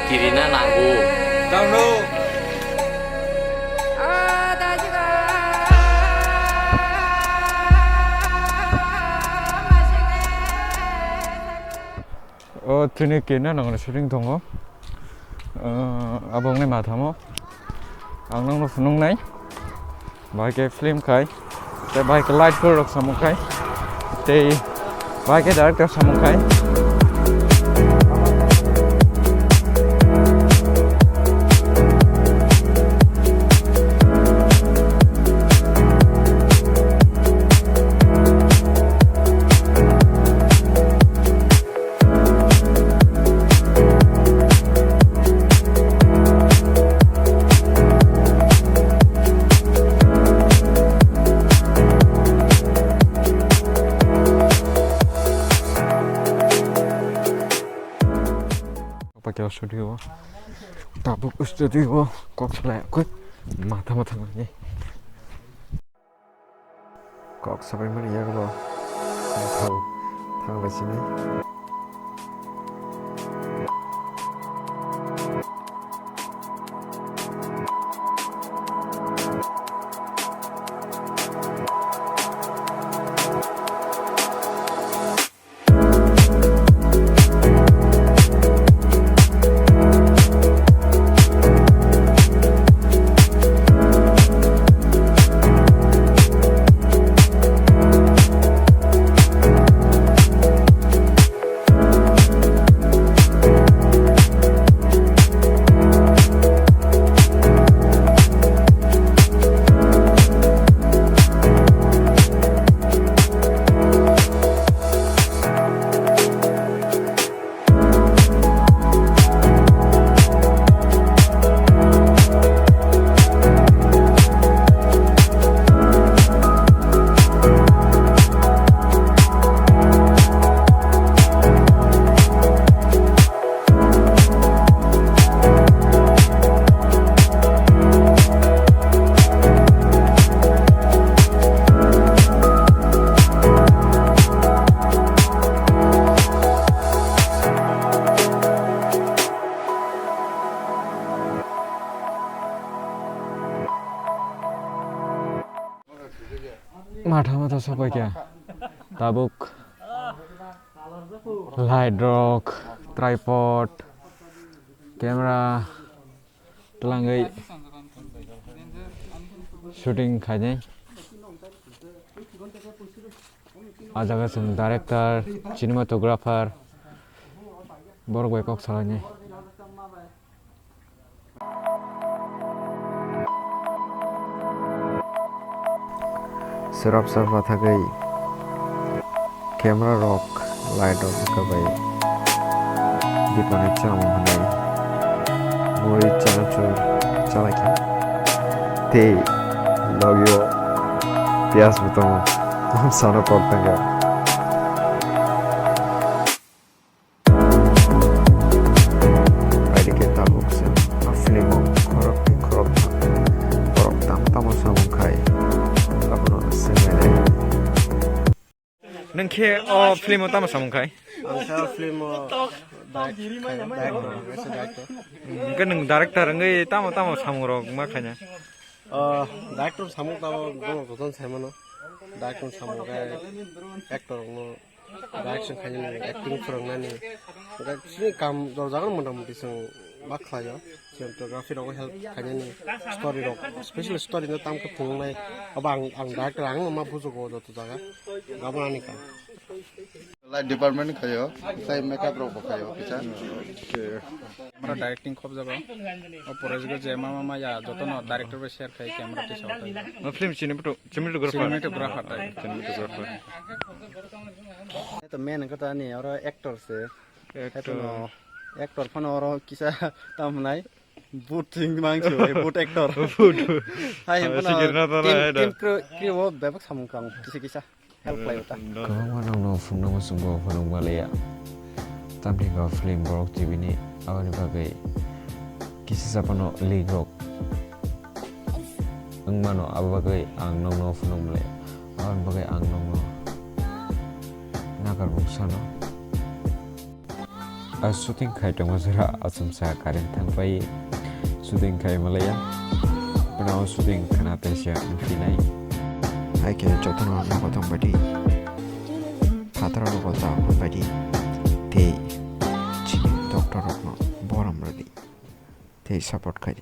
KIRINA NANGO. Don't know. Tini kena nang syuting tongo. Abang ni mathamo. Ang nang funung nai. Bahai ke film khai. Te bahai ke light borok samung khai. Te bahai ke director samung khai. Pakai studio, tabuk studio, kok selek, kok mata ni, kok sampai mana ya kalau tahu tang di sini. Mata sampai kya, tabuk, light rock, tripod, kamera, telanggai, shooting kayaknya, ajaga sem director, cinematographer, borok gue kok salahnya. Serap serva thagai camera rock light rock kabai dipani cham hanai mori chanachur chalaki te logyo pias butong sana portanga aidi ke tabuk se film korok tam samung khai neng ke film utama samung khai film kan neng director ngai tama samung rok makanya director samung tahu dong koton semano director samung kai actor no direction kayaknya acting kurang nani sini kam jangan mudah-mudah sing makhlaya cinematography rok help kayaknya story rok special story no tam ke pungnai abang director ang ma bujugo joto jaga gabrani ka light department khayo sai makeup rok khayo kisan আমরা ডাইরেক্টিং খুব যাব ও পরেজগো যে মামা ya যত ন ডাইরেক্টর বে শেয়ার খাই ক্যামেরা তে শট film cinematographer तो मेन कता नि और एक्टर से एक्टर फन और किसा तम नाइ बुट थिंग मांगछु बुट एक्टर हाय टीम क्रू वो बेबक सामुकां किसा help play uta kau no funung sungguh funung balaya tapi kau film borok TV ni awal bagai kisah sapano ligrok ang mano abagai ang no funung balaya awal bagai ang no nakar mungsa no shooting khai tong jara asum sa karin thangpai shooting khai malaya panao shooting khana te sia ufinai hai ke jotono nago tong badi phatara logo ta badi te chini doctor no boram radi te support khai